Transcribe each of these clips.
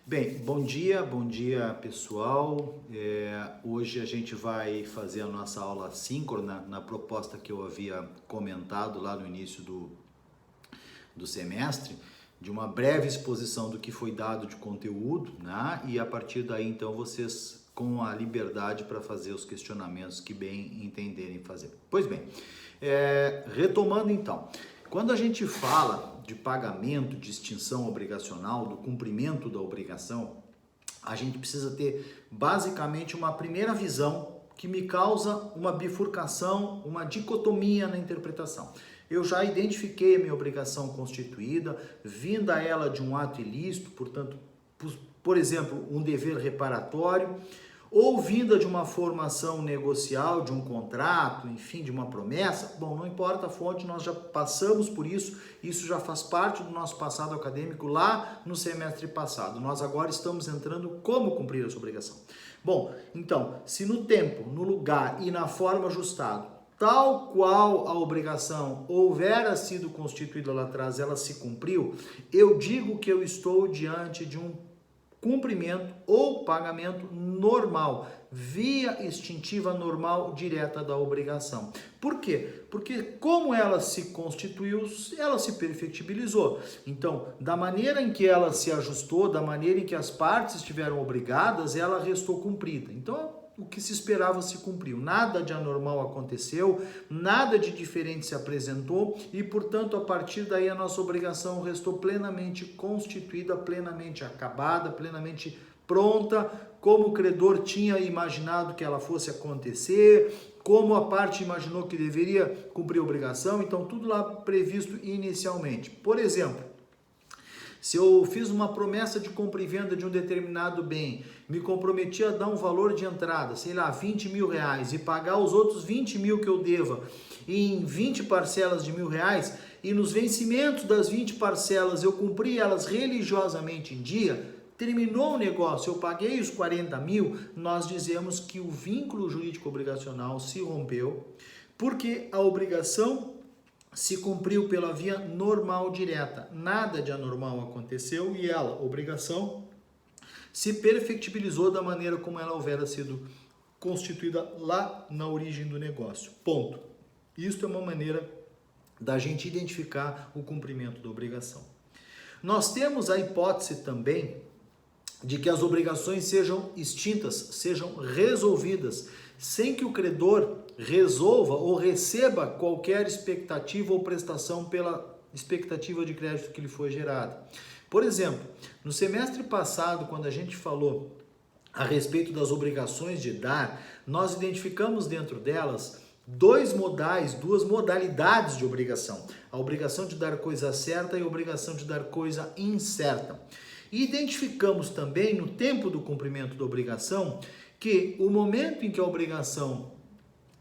Bem, bom dia pessoal. Hoje a gente vai fazer a nossa aula assíncrona na proposta que eu havia comentado lá no início do semestre, de uma breve exposição do que foi dado de conteúdo, né? E a partir daí então vocês com a liberdade para fazer os questionamentos que bem entenderem fazer. Pois bem, retomando então, quando a gente fala de pagamento, de extinção obrigacional, do cumprimento da obrigação, a gente precisa ter basicamente uma primeira visão que me causa uma bifurcação, uma dicotomia na interpretação. Eu já identifiquei a minha obrigação constituída, vinda ela de um ato ilícito, portanto, por exemplo, um dever reparatório, ou vinda de uma formação negocial, de um contrato, enfim, de uma promessa. Bom, não importa a fonte, nós já passamos por isso já faz parte do nosso passado acadêmico lá no semestre passado. Nós agora estamos entrando como cumprir essa obrigação. Bom, então, se no tempo, no lugar e na forma ajustado, tal qual a obrigação houvera sido constituída lá atrás, ela se cumpriu, eu digo que eu estou diante de um cumprimento ou pagamento normal, via extintiva normal direta da obrigação. Por quê? Porque como ela se constituiu, ela se perfectibilizou. Então, da maneira em que ela se ajustou, da maneira em que as partes estiveram obrigadas, ela restou cumprida. Então, o que se esperava se cumpriu. Nada de anormal aconteceu, nada de diferente se apresentou e, portanto, a partir daí a nossa obrigação restou plenamente constituída, plenamente acabada, plenamente pronta, como o credor tinha imaginado que ela fosse acontecer, como a parte imaginou que deveria cumprir a obrigação, então tudo lá previsto inicialmente. Por exemplo, se eu fiz uma promessa de compra e venda de um determinado bem, me comprometi a dar um valor de entrada, sei lá, 20 mil reais, e pagar os outros 20 mil que eu deva em 20 parcelas de R$ 1.000, e nos vencimentos das 20 parcelas eu cumpri elas religiosamente em dia, terminou o negócio, eu paguei os 40 mil, nós dizemos que o vínculo jurídico obrigacional se rompeu, porque a obrigação se cumpriu pela via normal direta, nada de anormal aconteceu e ela, obrigação, se perfectibilizou da maneira como ela houvera sido constituída lá na origem do negócio. Ponto. Isto é uma maneira da gente identificar o cumprimento da obrigação. Nós temos a hipótese também de que as obrigações sejam extintas, sejam resolvidas, sem que o credor resolva ou receba qualquer expectativa ou prestação pela expectativa de crédito que lhe foi gerada. Por exemplo, no semestre passado, quando a gente falou a respeito das obrigações de dar, nós identificamos dentro delas duas modalidades de obrigação. A obrigação de dar coisa certa e a obrigação de dar coisa incerta. E identificamos também, no tempo do cumprimento da obrigação, que o momento em que a obrigação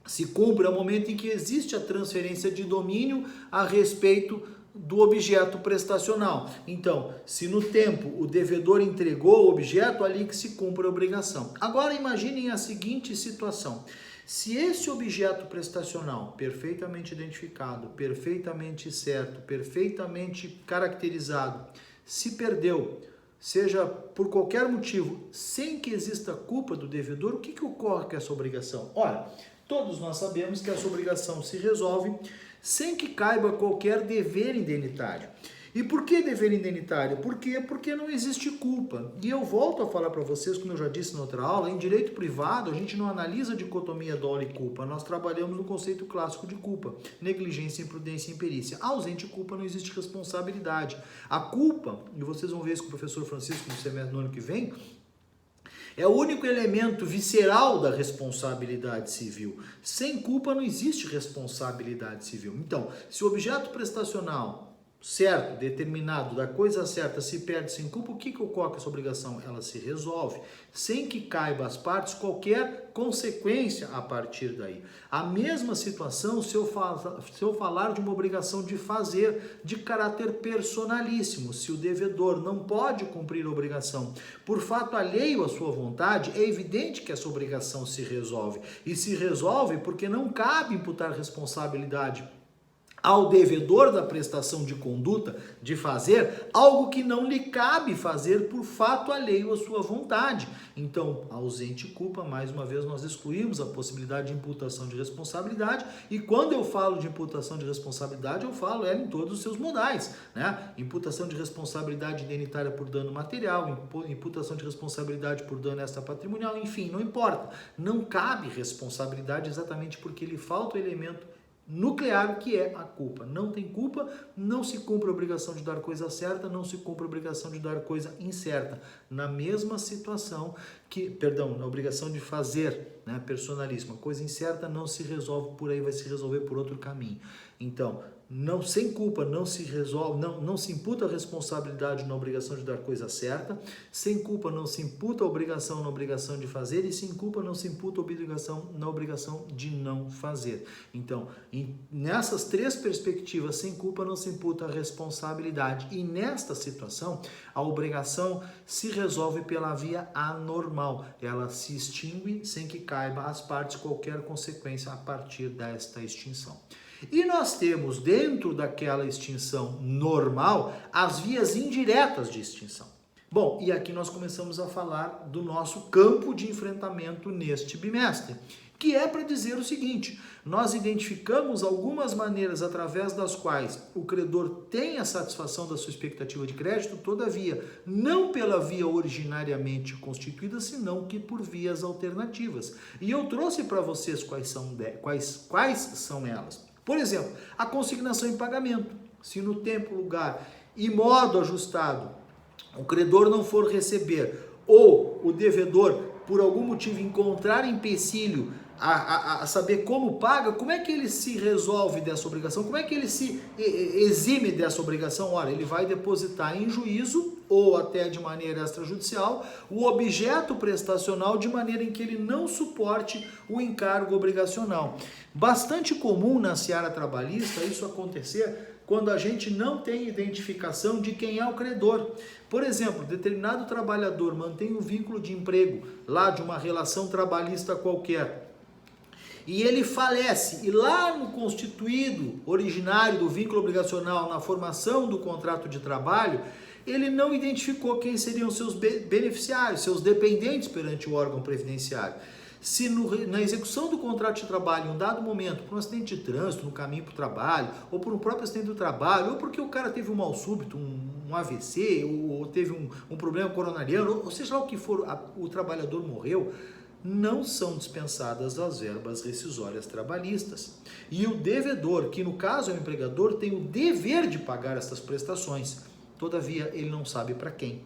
se cumpre é o momento em que existe a transferência de domínio a respeito do objeto prestacional. Então, se no tempo o devedor entregou o objeto, ali que se cumpre a obrigação. Agora imaginem a seguinte situação. Se esse objeto prestacional, perfeitamente identificado, perfeitamente certo, perfeitamente caracterizado, se perdeu, seja por qualquer motivo, sem que exista culpa do devedor, o que ocorre com essa obrigação? Ora, todos nós sabemos que essa obrigação se resolve sem que caiba qualquer dever indenitário. E por que dever indenitário? Por quê? Porque não existe culpa. E eu volto a falar para vocês, como eu já disse na outra aula, em direito privado a gente não analisa a dicotomia dolo e culpa, nós trabalhamos no conceito clássico de culpa, negligência, imprudência e imperícia. Ausente culpa não existe responsabilidade. A culpa, e vocês vão ver isso com o professor Francisco no semestre do ano que vem, é o único elemento visceral da responsabilidade civil. Sem culpa não existe responsabilidade civil. Então, se o objeto prestacional certo, determinado, da coisa certa, se perde sem culpa, o que ocorre com essa obrigação? Ela se resolve, sem que caiba às partes qualquer consequência a partir daí. A mesma situação se eu falar de uma obrigação de fazer de caráter personalíssimo. Se o devedor não pode cumprir a obrigação por fato alheio à sua vontade, é evidente que essa obrigação se resolve. E se resolve porque não cabe imputar responsabilidade ao devedor da prestação de conduta de fazer algo que não lhe cabe fazer por fato alheio à sua vontade. Então, ausente culpa, mais uma vez nós excluímos a possibilidade de imputação de responsabilidade, e quando eu falo de imputação de responsabilidade, eu falo ela em todos os seus modais, né? Imputação de responsabilidade indenitária por dano material, imputação de responsabilidade por dano extrapatrimonial, enfim, não importa. Não cabe responsabilidade exatamente porque lhe falta o elemento nuclear, que é a culpa. Não tem culpa, não se cumpre a obrigação de dar coisa certa, não se cumpre a obrigação de dar coisa incerta. Na mesma situação na obrigação de fazer, né, personalíssima, coisa incerta não se resolve por aí, vai se resolver por outro caminho. Então, sem culpa não se resolve, não se imputa a responsabilidade na obrigação de dar coisa certa, sem culpa não se imputa a obrigação na obrigação de fazer, e sem culpa não se imputa a obrigação na obrigação de não fazer. Então, nessas três perspectivas, sem culpa não se imputa a responsabilidade, e nesta situação, a obrigação se resolve pela via anormal, ela se extingue sem que caiba às partes qualquer consequência a partir desta extinção. E nós temos dentro daquela extinção normal as vias indiretas de extinção. Bom, e aqui nós começamos a falar do nosso campo de enfrentamento neste bimestre, que é para dizer o seguinte: nós identificamos algumas maneiras através das quais o credor tem a satisfação da sua expectativa de crédito, todavia, não pela via originariamente constituída, senão que por vias alternativas. E eu trouxe para vocês quais são elas. Por exemplo, a consignação em pagamento. Se no tempo, lugar e modo ajustado o credor não for receber, ou o devedor, por algum motivo, encontrar empecilho a saber como paga, como é que ele se resolve dessa obrigação? Como é que ele se exime dessa obrigação? Ora, ele vai depositar em juízo, ou até de maneira extrajudicial, o objeto prestacional, de maneira em que ele não suporte o encargo obrigacional. Bastante comum na seara trabalhista isso acontecer quando a gente não tem identificação de quem é o credor. Por exemplo, determinado trabalhador mantém um vínculo de emprego lá de uma relação trabalhista qualquer, e ele falece, e lá no constituído originário do vínculo obrigacional, na formação do contrato de trabalho, ele não identificou quem seriam seus beneficiários, seus dependentes perante o órgão previdenciário. Se na execução do contrato de trabalho, em um dado momento, por um acidente de trânsito no caminho para o trabalho, ou por um próprio acidente do trabalho, ou porque o cara teve um mal súbito, um AVC, ou teve um problema coronariano, ou seja lá o que for, o trabalhador morreu, não são dispensadas as verbas rescisórias trabalhistas. E o devedor, que no caso é o empregador, tem o dever de pagar essas prestações. Todavia, ele não sabe para quem.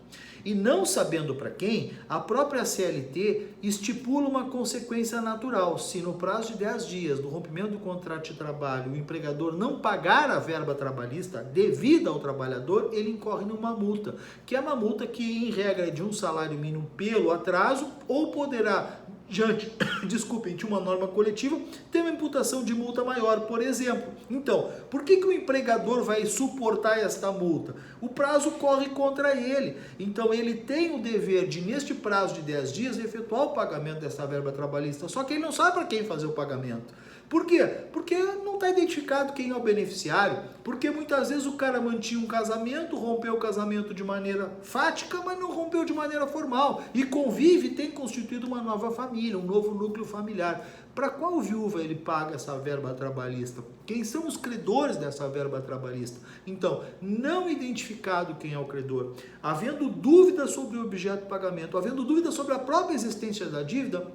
E não sabendo para quem, a própria CLT estipula uma consequência natural. Se no prazo de 10 dias do rompimento do contrato de trabalho o empregador não pagar a verba trabalhista devida ao trabalhador, ele incorre numa multa, que é uma multa que em regra é de um salário mínimo pelo atraso, ou poderá, diante de uma norma coletiva, tem uma imputação de multa maior, por exemplo. Então, por que o empregador vai suportar esta multa? O prazo corre contra ele. Então, ele tem o dever de, neste prazo de 10 dias, efetuar o pagamento dessa verba trabalhista. Só que ele não sabe para quem fazer o pagamento. Por quê? Porque não está identificado quem é o beneficiário, porque muitas vezes o cara mantinha um casamento, rompeu o casamento de maneira fática, mas não rompeu de maneira formal, e convive e tem constituído uma nova família, um novo núcleo familiar. Para qual viúva ele paga essa verba trabalhista? Quem são os credores dessa verba trabalhista? Então, não identificado quem é o credor, havendo dúvida sobre o objeto de pagamento, havendo dúvida sobre a própria existência da dívida,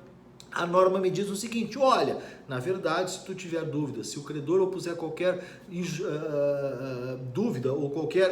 a norma me diz o seguinte: olha, na verdade, se tu tiver dúvida, se o credor opuser qualquer dúvida ou qualquer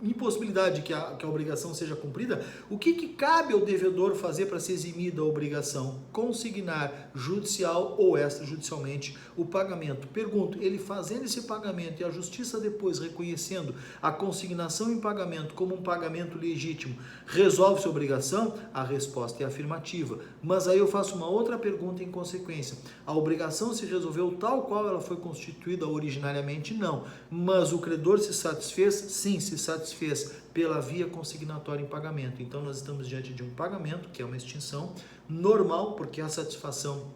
impossibilidade que a obrigação seja cumprida, o que cabe ao devedor fazer para se eximir da obrigação? Consignar judicial ou extrajudicialmente o pagamento. Pergunto, ele fazendo esse pagamento e a justiça depois reconhecendo a consignação em pagamento como um pagamento legítimo, resolve sua obrigação? A resposta é afirmativa. Mas aí eu faço uma outra pergunta em consequência. A obrigação se resolveu tal qual ela foi constituída originariamente? Não. Mas o credor se satisfez? Sim, se satisfez pela via consignatória em pagamento. Então nós estamos diante de um pagamento, que é uma extinção normal, porque a satisfação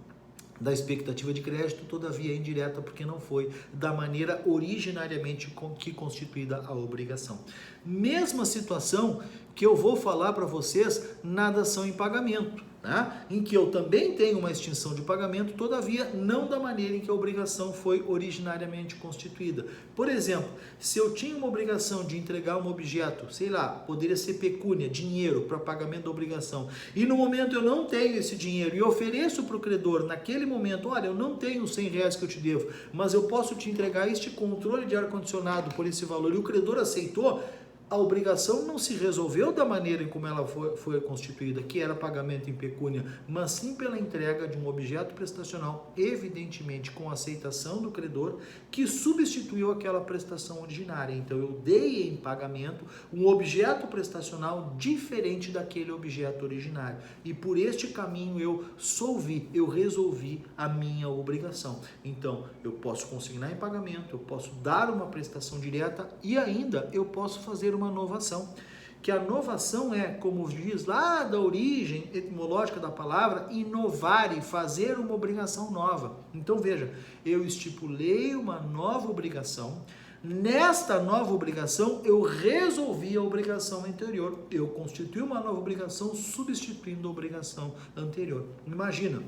da expectativa de crédito, todavia é indireta porque não foi da maneira originariamente que constituída a obrigação. Mesma situação que eu vou falar para vocês na dação em pagamento, né? Em que eu também tenho uma extinção de pagamento, todavia não da maneira em que a obrigação foi originariamente constituída. Por exemplo, se eu tinha uma obrigação de entregar um objeto, sei lá, poderia ser pecúnia, dinheiro para pagamento da obrigação, e no momento eu não tenho esse dinheiro e ofereço para o credor naquele momento, olha, eu não tenho R$100 que eu te devo, mas eu posso te entregar este controle de ar-condicionado por esse valor, e o credor aceitou, a obrigação não se resolveu da maneira como ela foi constituída, que era pagamento em pecúnia, mas sim pela entrega de um objeto prestacional, evidentemente com aceitação do credor, que substituiu aquela prestação originária. Então eu dei em pagamento um objeto prestacional diferente daquele objeto originário. E por este caminho eu resolvi a minha obrigação. Então eu posso consignar em pagamento, eu posso dar uma prestação direta e ainda eu posso fazer uma novação, que a novação é, como diz lá da origem etimológica da palavra, inovar e fazer uma obrigação nova. Então veja, eu estipulei uma nova obrigação, nesta nova obrigação eu resolvi a obrigação anterior, eu constituí uma nova obrigação substituindo a obrigação anterior. Imagina,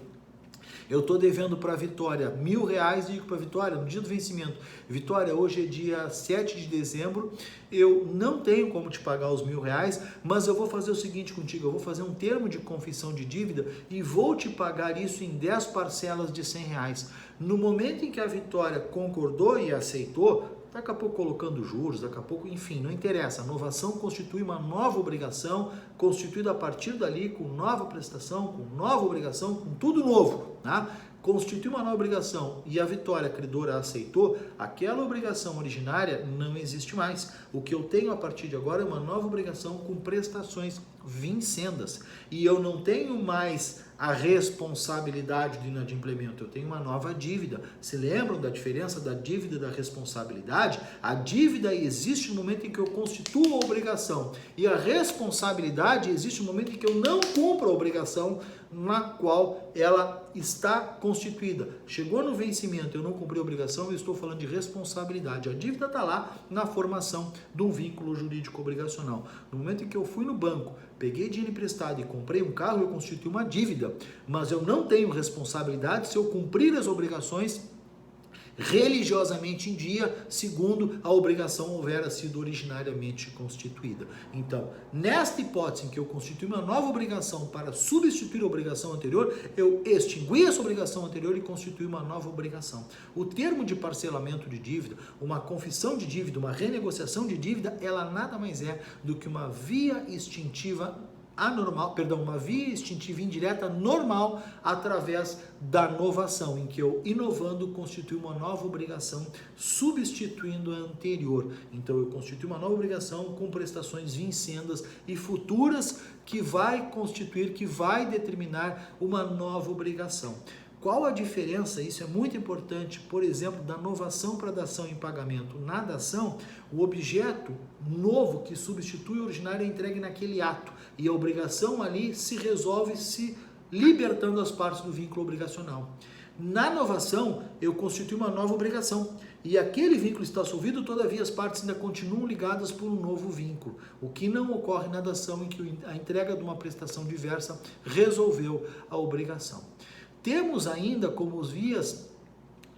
eu estou devendo para a Vitória R$1.000, digo para a Vitória, no dia do vencimento, Vitória, hoje é dia 7 de dezembro, eu não tenho como te pagar os R$1.000, mas eu vou fazer o seguinte contigo, eu vou fazer um termo de confissão de dívida e vou te pagar isso em 10 parcelas de R$100. No momento em que a Vitória concordou e aceitou, daqui a pouco colocando juros, daqui a pouco, enfim, não interessa. A novação constitui uma nova obrigação, constituída a partir dali com nova prestação, com nova obrigação, com tudo novo, tá? Constitui uma nova obrigação e a Vitória credora aceitou, aquela obrigação originária não existe mais. O que eu tenho a partir de agora é uma nova obrigação com prestações vincendas. E eu não tenho mais a responsabilidade do inadimplemento, eu tenho uma nova dívida. Se lembram da diferença da dívida e da responsabilidade? A dívida existe no momento em que eu constituo a obrigação e a responsabilidade existe no momento em que eu não cumpro a obrigação na qual ela está constituída. Chegou no vencimento, eu não cumpri a obrigação, eu estou falando de responsabilidade. A dívida está lá na formação de um vínculo jurídico obrigacional. No momento em que eu fui no banco, peguei dinheiro emprestado e comprei um carro, eu constitui uma dívida, mas eu não tenho responsabilidade se eu cumprir as obrigações religiosamente em dia, segundo a obrigação houvera sido originariamente constituída. Então, nesta hipótese em que eu constituí uma nova obrigação para substituir a obrigação anterior, eu extingui essa obrigação anterior e constituí uma nova obrigação. O termo de parcelamento de dívida, uma confissão de dívida, uma renegociação de dívida, ela nada mais é do que uma via extintiva uma via extintiva indireta normal através da novação, em que eu, inovando, constitui uma nova obrigação substituindo a anterior. Então eu constitui uma nova obrigação com prestações vincendas e futuras que vai determinar uma nova obrigação. Qual a diferença? Isso é muito importante, por exemplo, da novação para dação em pagamento. Na dação, o objeto novo que substitui o originário é entregue naquele ato e a obrigação ali se resolve se libertando as partes do vínculo obrigacional. Na novação, eu constituo uma nova obrigação e aquele vínculo está solvido, todavia as partes ainda continuam ligadas por um novo vínculo, o que não ocorre na dação em que a entrega de uma prestação diversa resolveu a obrigação. Temos ainda como vias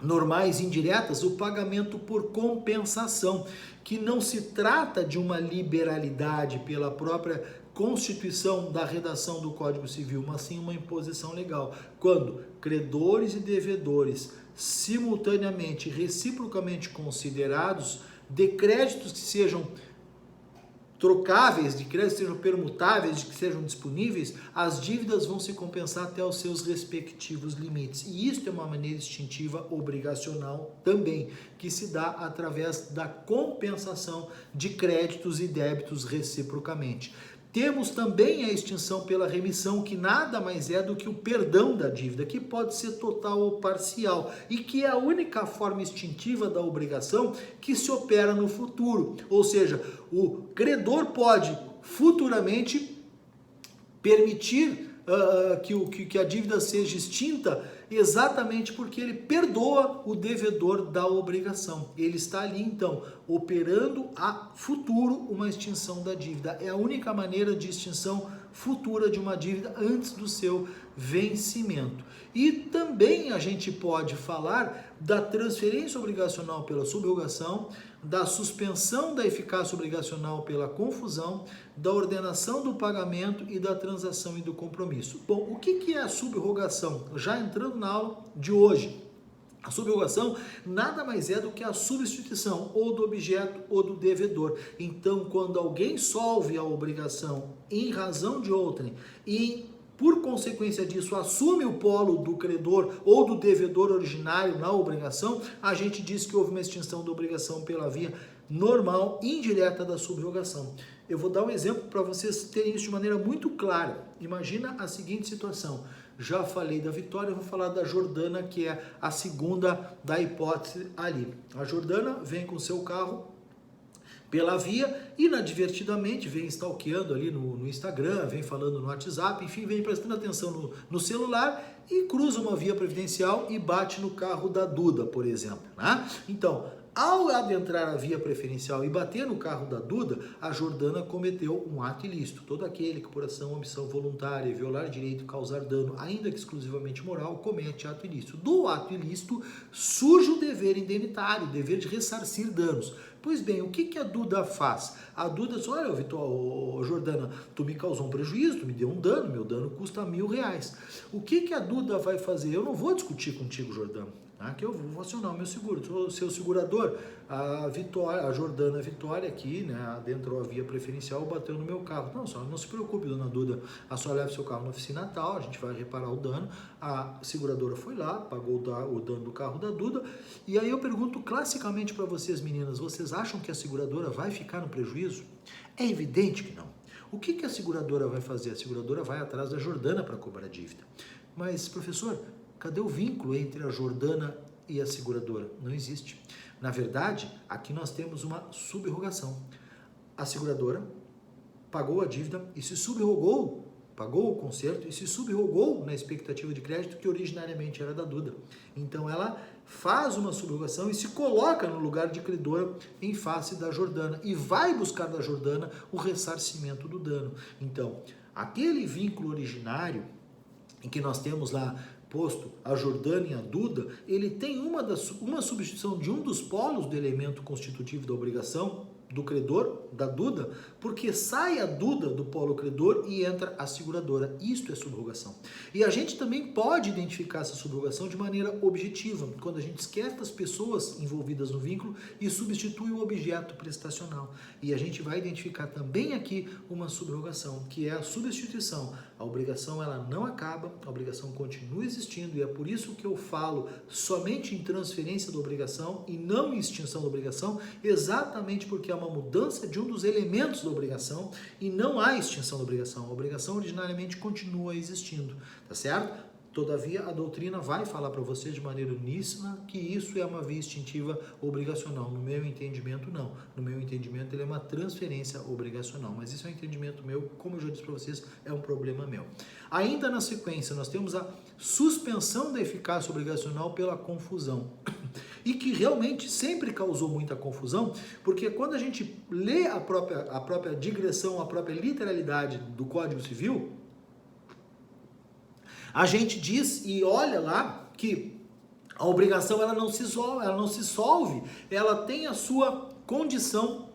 normais indiretas o pagamento por compensação, que não se trata de uma liberalidade pela própria constituição da redação do Código Civil, mas sim uma imposição legal. Quando credores e devedores simultaneamente, reciprocamente considerados, de créditos que sejam trocáveis, de créditos que sejam permutáveis, de que sejam disponíveis, as dívidas vão se compensar até os seus respectivos limites. E isso é uma maneira extintiva obrigacional também, que se dá através da compensação de créditos e débitos reciprocamente. Temos também a extinção pela remissão, que nada mais é do que o perdão da dívida, que pode ser total ou parcial, e que é a única forma extintiva da obrigação que se opera no futuro. Ou seja, o credor pode futuramente permitir que a dívida seja extinta exatamente porque ele perdoa o devedor da obrigação. Ele está ali, então, operando a futuro uma extinção da dívida. É a única maneira de extinção futura de uma dívida antes do seu vencimento. E também a gente pode falar da transferência obrigacional pela subrogação, da suspensão da eficácia obrigacional pela confusão, da ordenação do pagamento e da transação e do compromisso. Bom, o que é a subrogação? Já entrando na aula de hoje. A subrogação nada mais é do que a substituição ou do objeto ou do devedor. Então, quando alguém solve a obrigação em razão de outrem e por consequência disso, assume o polo do credor ou do devedor originário na obrigação, a gente diz que houve uma extinção da obrigação pela via normal, indireta da subrogação. Eu vou dar um exemplo para vocês terem isso de maneira muito clara. Imagina a seguinte situação. Já falei da Vitória, eu vou falar da Jordana, que é a segunda da hipótese ali. A Jordana vem com seu carro pela via, inadvertidamente vem stalkeando ali no Instagram, vem falando no WhatsApp, enfim, vem prestando atenção no celular e cruza uma via previdencial e bate no carro da Duda, por exemplo, né? Então, ao adentrar a via preferencial e bater no carro da Duda, a Jordana cometeu um ato ilícito. Todo aquele que por ação, omissão voluntária, violar direito, causar dano, ainda que exclusivamente moral, comete ato ilícito. Do ato ilícito surge o dever indenitário, o dever de ressarcir danos. Pois bem, o que a Duda faz? A Duda diz, olha, Jordana, tu me causou um prejuízo, tu me deu um dano, meu dano custa R$1.000. O que a Duda vai fazer? Eu não vou discutir contigo, Jordana, tá? Que eu vou acionar o meu seguro, sou seu segurador. A Jordana Vitória aqui, né, adentrou a via preferencial, bateu no meu carro. Não, só não se preocupe, dona Duda, a senhora leva seu carro na oficina tal, a gente vai reparar o dano. A seguradora foi lá, pagou o dano do carro da Duda. E aí eu pergunto classicamente para vocês, meninas, vocês acham que a seguradora vai ficar no prejuízo? É evidente que não. O que a seguradora vai fazer? A seguradora vai atrás da Jordana para cobrar a dívida. Mas, professor, cadê o vínculo entre a Jordana e a seguradora? Não existe. Na verdade, aqui nós temos uma subrogação. A seguradora pagou a dívida e se subrogou, pagou o conserto e se subrogou na expectativa de crédito que originariamente era da Duda. Então ela faz uma subrogação e se coloca no lugar de credora em face da Jordana e vai buscar da Jordana o ressarcimento do dano. Então, aquele vínculo originário em que nós temos lá posto a Jordana e a Duda, ele tem uma substituição de um dos polos do elemento constitutivo da obrigação do credor, da Duda, porque sai a Duda do polo credor e entra a seguradora. Isto é subrogação. E a gente também pode identificar essa subrogação de maneira objetiva, quando a gente esquece das pessoas envolvidas no vínculo e substitui o objeto prestacional. E a gente vai identificar também aqui uma subrogação, que é a substituição. A obrigação ela não acaba, a obrigação continua existindo e é por isso que eu falo somente em transferência da obrigação e não em extinção da obrigação, exatamente porque é uma mudança de um dos elementos da obrigação e não há extinção da obrigação. A obrigação originariamente continua existindo, tá certo? Todavia, a doutrina vai falar para você de maneira uníssona que isso é uma via extintiva obrigacional. No meu entendimento, não. No meu entendimento, ele é uma transferência obrigacional. Mas isso é um entendimento meu, como eu já disse para vocês, é um problema meu. Ainda na sequência, nós temos a suspensão da eficácia obrigacional pela confusão. E que realmente sempre causou muita confusão, porque quando a gente lê a própria digressão, a própria literalidade do Código Civil, a gente diz e olha lá que a obrigação ela não se solve, ela tem a sua condição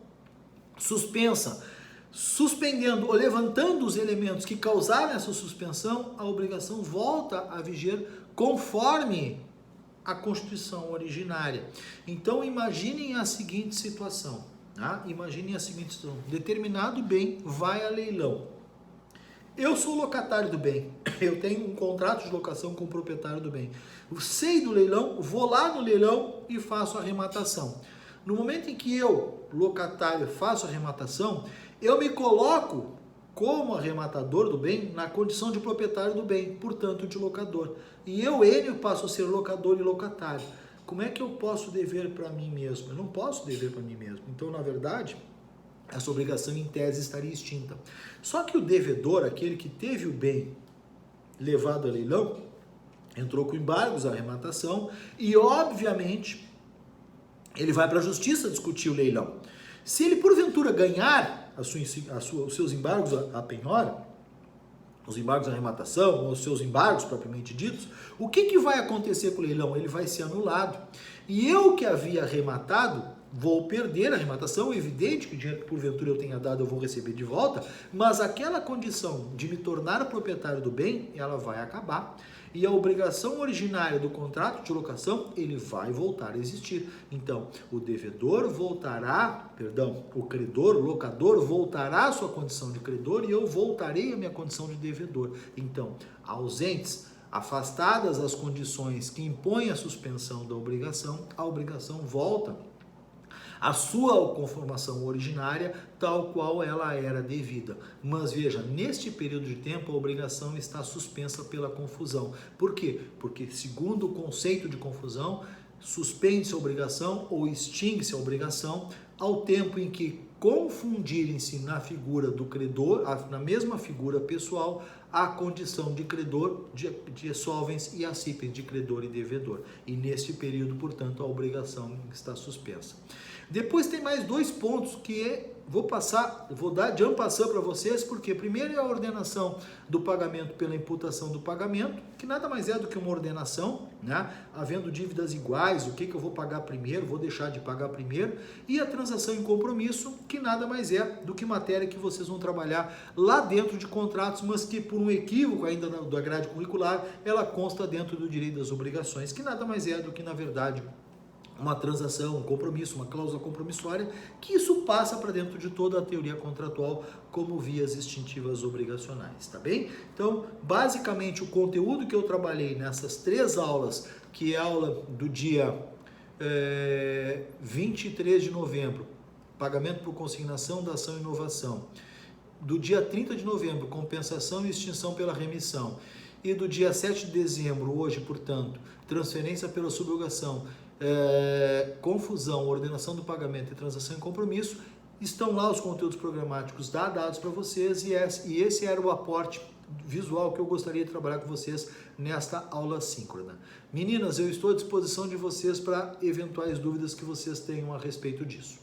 suspensa. Suspendendo ou levantando os elementos que causaram essa suspensão, a obrigação volta a viger conforme a Constituição originária. Então imaginem a seguinte situação, tá? Imaginem a seguinte situação. Determinado bem vai a leilão. Eu sou locatário do bem, eu tenho um contrato de locação com o proprietário do bem. Eu sei do leilão, vou lá no leilão e faço a arrematação. No momento em que eu, locatário, faço a arrematação, eu me coloco como arrematador do bem na condição de proprietário do bem, portanto de locador. E eu, Enio, passo a ser locador e locatário. Como é que eu posso dever para mim mesmo? Eu não posso dever para mim mesmo. Então, na verdade, essa obrigação em tese estaria extinta. Só que o devedor, aquele que teve o bem levado a leilão, entrou com embargos, arrematação, e obviamente ele vai para a justiça discutir o leilão. Se ele porventura ganhar os seus embargos à penhora, os embargos à arrematação, ou os seus embargos propriamente ditos, o que vai acontecer com o leilão? Ele vai ser anulado. E eu que havia arrematado, vou perder a arrematação, evidente que o dinheiro que porventura eu tenha dado eu vou receber de volta, mas aquela condição de me tornar proprietário do bem, ela vai acabar. E a obrigação originária do contrato de locação, ele vai voltar a existir. Então, o devedor voltará, o credor, o locador voltará à sua condição de credor e eu voltarei à minha condição de devedor. Então, ausentes, afastadas as condições que impõem a suspensão da obrigação, a obrigação volta a sua conformação originária, tal qual ela era devida. Mas veja, neste período de tempo a obrigação está suspensa pela confusão. Por quê? Porque segundo o conceito de confusão, suspende-se a obrigação ou extingue-se a obrigação ao tempo em que confundirem-se na figura do credor, na mesma figura pessoal, a condição de credor, de solvens e a cipens de credor e devedor. E neste período, portanto, a obrigação está suspensa. Depois tem mais dois pontos que vou dar de en passant para vocês, porque primeiro é a ordenação do pagamento pela imputação do pagamento, que nada mais é do que uma ordenação, né? Havendo dívidas iguais, o que eu vou pagar primeiro, vou deixar de pagar primeiro, e a transação em compromisso, que nada mais é do que matéria que vocês vão trabalhar lá dentro de contratos, mas que por um equívoco ainda da grade curricular, ela consta dentro do direito das obrigações, que nada mais é do que, na verdade, uma transação, um compromisso, uma cláusula compromissória, que isso passa para dentro de toda a teoria contratual como vias extintivas obrigacionais, tá bem? Então, basicamente, o conteúdo que eu trabalhei nessas 3 aulas, que é a aula do dia 23 de novembro, pagamento por consignação da ação e inovação, do dia 30 de novembro, compensação e extinção pela remissão, e do dia 7 de dezembro, hoje, portanto, transferência pela subrogação, confusão, ordenação do pagamento e transação em compromisso, estão lá os conteúdos programáticos dados para vocês e esse era o aporte visual que eu gostaria de trabalhar com vocês nesta aula síncrona. Meninas, eu estou à disposição de vocês para eventuais dúvidas que vocês tenham a respeito disso.